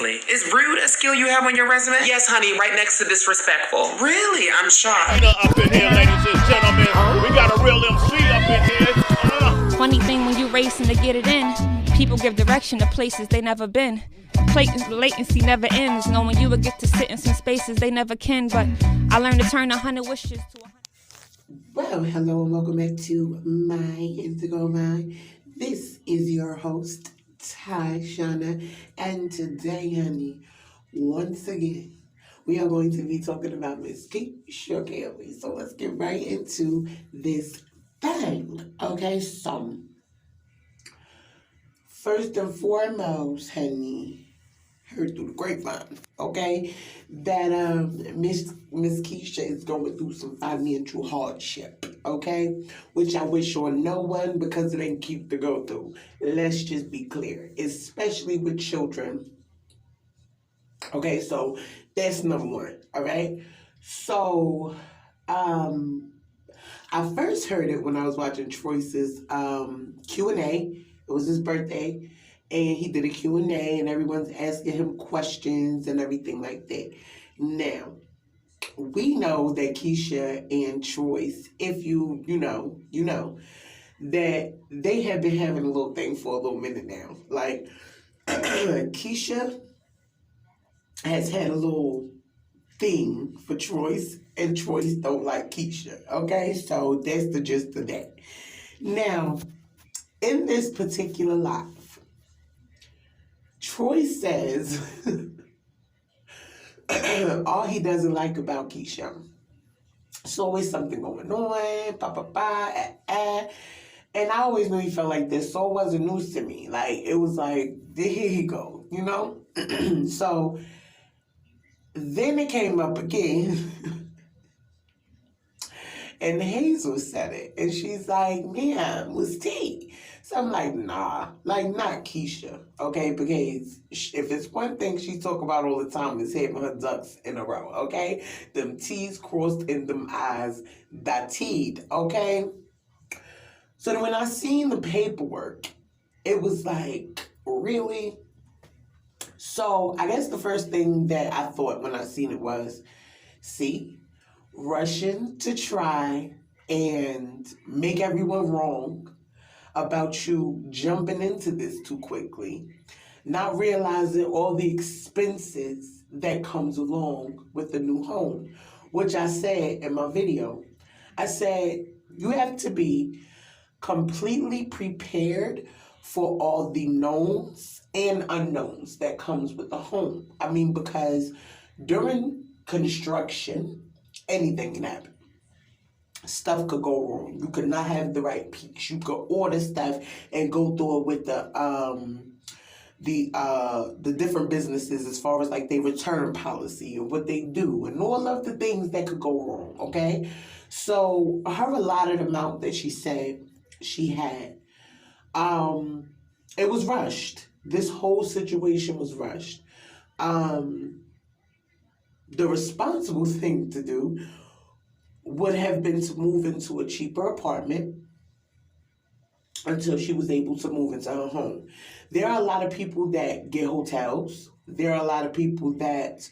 Is rude a skill you have on your resume? Yes, honey, right next to disrespectful. Really? I'm shocked. Up in here, ladies and gentlemen. We got a real MC up in here. Funny thing when you racing to get it in, people give direction to places they never been. Latency never ends, knowing you would get to sit in some spaces they never can, but I learned to turn 100 wishes to 100. Well, hello and welcome back to my Indigo Mind. This is your host, Shauna, and today, honey, once again, we are going to be talking about Miss Keesha Kaylee. So let's get right into this thing. Okay, so first and foremost, honey, heard through the grapevine, okay, that Miss Keesha is going through some financial hardship, okay, which I wish on no one because it ain't cute to go through. Let's just be clear, especially with children. Okay, so that's number one, all right? So, I first heard it when I was watching Troyce's Q&A. It was his birthday. And he did a Q&A, and everyone's asking him questions and everything like that. Now, we know that Keesha and Troyce, if you know, that they have been having a little thing for a little minute now. Like, Keesha has had a little thing for Troyce, and Troyce don't like Keesha, okay? So that's the gist of that. Now, in this particular live, Troy says all he doesn't like about Keesha. It's always something going on, and I always knew he felt like this, so it wasn't news to me. Like, it was like, here he go, you know? So, then it came up again, and Hazel said it, and she's like, man, was T. So I'm like, nah, like not Keesha, okay? Because if it's one thing she talk about all the time is having her ducks in a row, okay? Them T's crossed and them I's dotted, okay? So then when I seen the paperwork, it was like, really? So I guess the first thing that I thought when I seen it was, see, rushing to try and make everyone wrong about you jumping into this too quickly, not realizing all the expenses that comes along with the new home, which I said in my video. I said, you have to be completely prepared for all the knowns and unknowns that comes with the home. I mean, because during construction, anything can happen. Stuff could go wrong. You could not have the right peaks. You could order stuff and go through it with the different businesses as far as like their return policy and what they do and all of the things that could go wrong, okay? So her allotted amount that she said she had, it was rushed. This whole situation was rushed. The responsible thing to do would have been to move into a cheaper apartment until she was able to move into her home. There are a lot of people that get hotels. There are a lot of people that,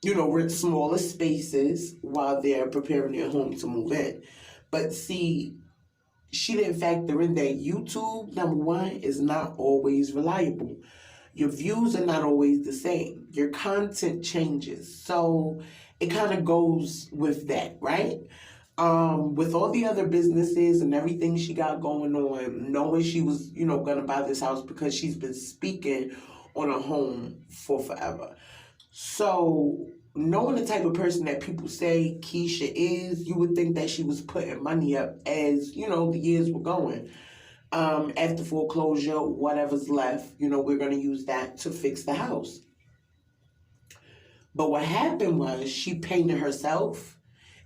rent smaller spaces while they're preparing their home to move in. But see, she didn't factor in that YouTube, number one, is not always reliable. Your views are not always the same. Your content changes. So it kind of goes with that, right? With all the other businesses and everything she got going on, knowing she was, going to buy this house because she's been speaking on a home for forever. So knowing the type of person that people say Keesha is, you would think that she was putting money up as, the years were going. After foreclosure, whatever's left, we're going to use that to fix the house. But what happened was she painted herself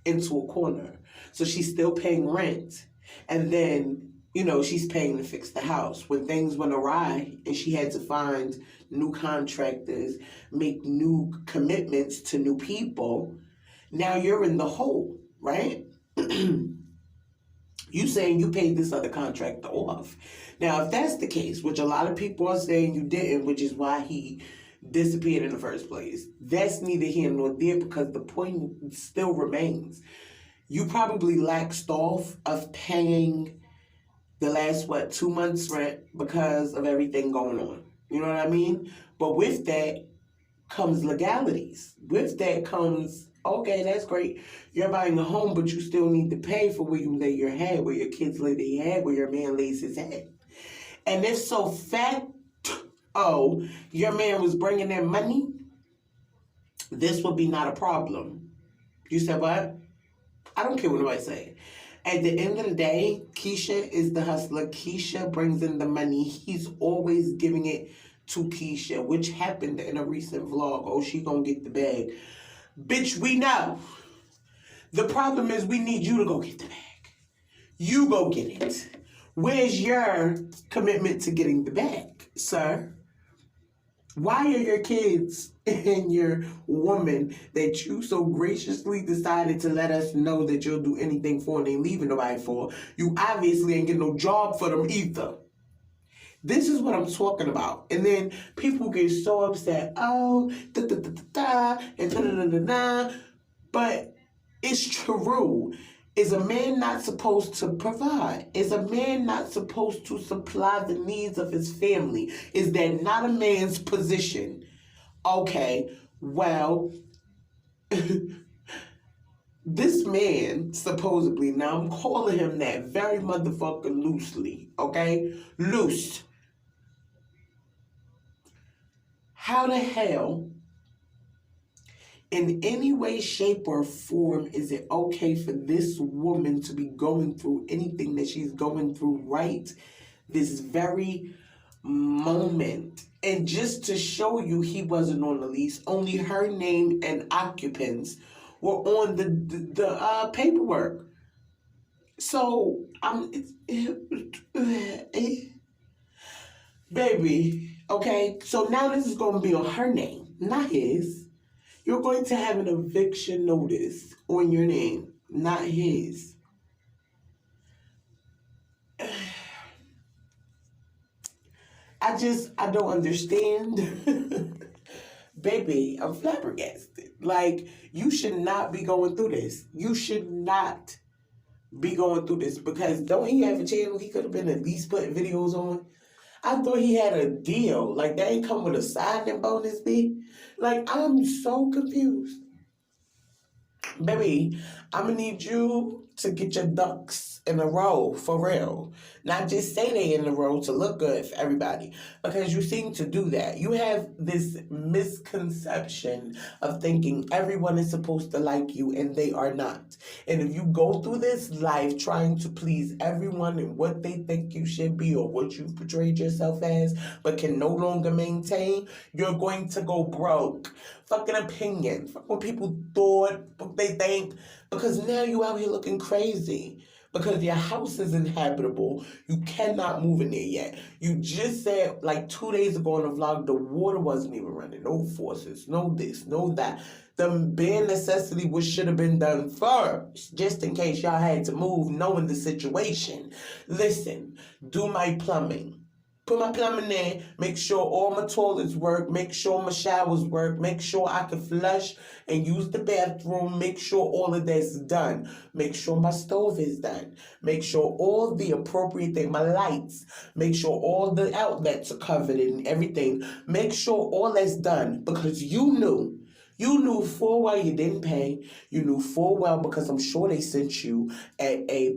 into a corner. So she's still paying rent. And then, she's paying to fix the house. When things went awry and she had to find new contractors, make new commitments to new people, now you're in the hole, right? You saying you paid this other contractor off. Now, if that's the case, which a lot of people are saying you didn't, which is why he disappeared in the first place, that's neither here nor there, because the point still remains. You probably laxed off of paying the last, 2 months rent because of everything going on. You know what I mean? But with that comes legalities. With that comes, okay, that's great. You're buying a home, but you still need to pay for where you lay your head, where your kids lay their head, where your man lays his head. And if so your man was bringing in money, this would be not a problem. You said what? I don't care what nobody say. At the end of the day, Keesha is the hustler. Keesha brings in the money. He's always giving it to Keesha, which happened in a recent vlog. Oh, she gonna get the bag. Bitch, we know. The problem is we need you to go get the bag. You go get it. Where's your commitment to getting the bag, sir? Why are your kids and your woman that you so graciously decided to let us know that you'll do anything for and ain't leaving nobody for, you obviously ain't getting no job for them either. This is what I'm talking about. And then people get so upset. Oh, and da-da-da-da-da. But it's true. Is a man not supposed to provide? Is a man not supposed to supply the needs of his family? Is that not a man's position? Okay, well, this man, supposedly, now I'm calling him that very motherfucker loosely, okay? Loose. How the hell, in any way, shape, or form, is it okay for this woman to be going through anything that she's going through right this very moment? And just to show you he wasn't on the lease, only her name and occupants were on the paperwork. So, baby, okay? So now this is going to be on her name, not his. You're going to have an eviction notice on your name, not his. I don't understand. Baby, I'm flabbergasted. Like, you should not be going through this. You should not be going through this, because don't he have a channel he could have been at least putting videos on? I thought he had a deal. Like, that ain't come with a signing bonus, B. Like, I'm so confused. Baby, I'm gonna need you to get your ducks in a row, for real. Not just say they in a row to look good for everybody, because you seem to do that. You have this misconception of thinking everyone is supposed to like you, and they are not. And if you go through this life trying to please everyone and what they think you should be or what you portrayed yourself as, but can no longer maintain, you're going to go broke. Fucking opinion. Fuck what people thought, what they think. Because now you out here looking crazy. Because your house is inhabitable. You cannot move in there yet. You just said, like 2 days ago on the vlog, the water wasn't even running. No faucets, no this, no that. The bare necessity which should have been done first, just in case y'all had to move, knowing the situation. Listen, do my plumbing. Put my plumbing in, make sure all my toilets work, make sure my showers work, make sure I can flush and use the bathroom, make sure all of that's done. Make sure my stove is done. Make sure all the appropriate things, my lights, make sure all the outlets are covered and everything. Make sure all that's done, because you knew full well you didn't pay. You knew full well, because I'm sure they sent you a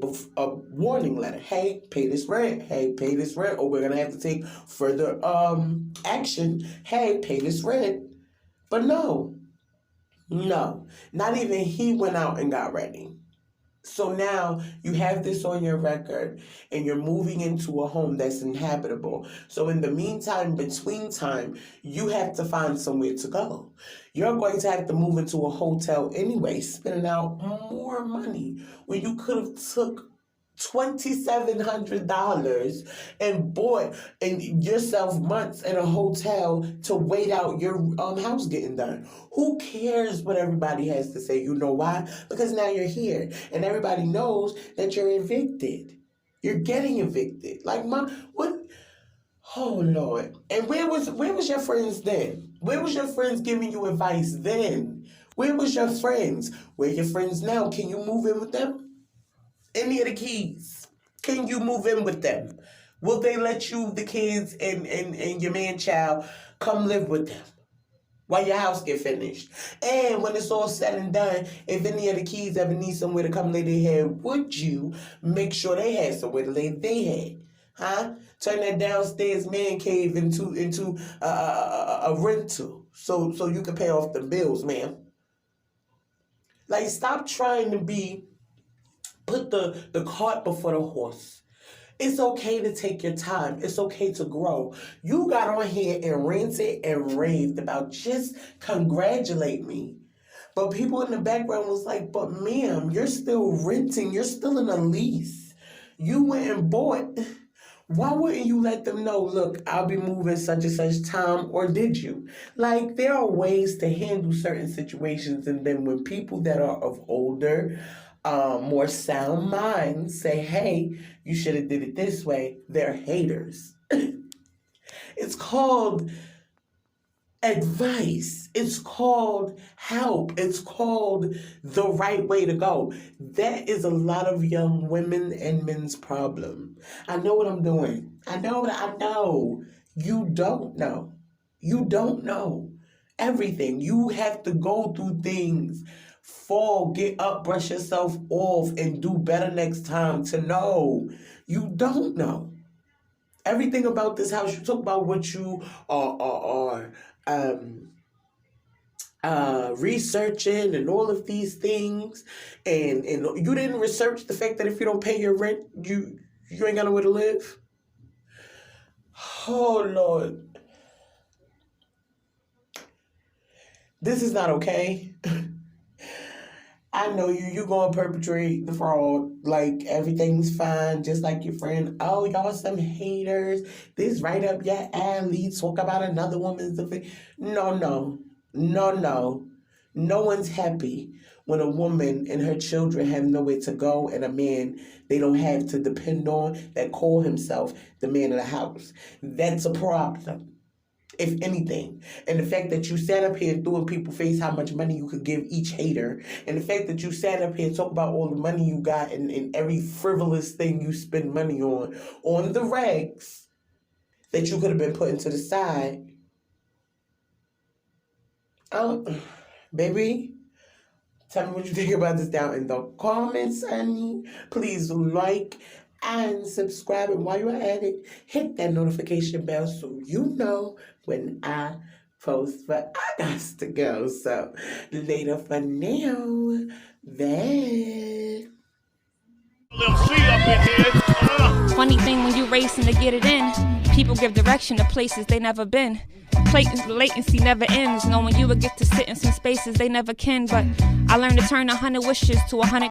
warning letter. Hey, pay this rent. Hey, pay this rent, or we're going to have to take further action. Hey, pay this rent. But no, not even he went out and got ready. So now you have this on your record and you're moving into a home that's inhabitable. So in the meantime, between time, you have to find somewhere to go. You're going to have to move into a hotel anyway, spending out more money when you could have took $2,700 and bought yourself months in a hotel to wait out your house getting done. Who cares what everybody has to say? You know why? Because now you're here and everybody knows that you're evicted. You're getting evicted. Like, what? Oh, Lord. And where was your friends then? Where was your friends giving you advice then? Where was your friends? Where are your friends now? Can you move in with them? Any of the keys? Can you move in with them? Will they let you, the kids, and your man-child come live with them while your house get finished? And when it's all said and done, if any of the kids ever need somewhere to come lay their head, would you make sure they had somewhere to lay their head? Huh? Turn that downstairs man cave into a rental so you can pay off the bills, ma'am. Like, stop trying to put the cart before the horse. It's okay to take your time. It's okay to grow. You got on here and ranted and raved about just congratulate me. But people in the background was like, but ma'am, you're still renting. You're still in a lease. You went and bought. Why wouldn't you let them know, look, I'll be moving such and such time, or did you? Like, there are ways to handle certain situations, and then when people that are of older, more sound minds say, hey, you should have did it this way, they're haters. It's called advice. It's called help. It's called the right way to go. That is a lot of young women and men's problem. I know what I'm doing. I know. You don't know. You don't know everything. You have to go through things. Fall, get up, brush yourself off, and do better next time to know. You don't know. Everything about this house, you talk about what you are researching and all of these things, and you didn't research the fact that if you don't pay your rent, you ain't got nowhere to live. Oh, Lord. This is not okay. I know you gonna perpetrate the fraud, like everything's fine, just like your friend. Oh, y'all some haters. This right up your alley. Talk about another woman's affair. No. No one's happy when a woman and her children have nowhere to go and a man they don't have to depend on that call himself the man of the house. That's a problem, if anything. And the fact that you sat up here and threw in people's face how much money you could give each hater, and the fact that you sat up here and talk about all the money you got and every frivolous thing you spend money on the rags that you could have been putting to the side. Baby, tell me what you think about this down in the comments, honey. Please like and subscribe, and while you're at it, hit that notification bell so you know when I post. But I got to go, so later for now. Bye. Funny thing when you racing to get it in, people give direction to places they never been. Latency never ends, knowing you would get to sit in some spaces they never can. But I learned to turn 100 wishes to 100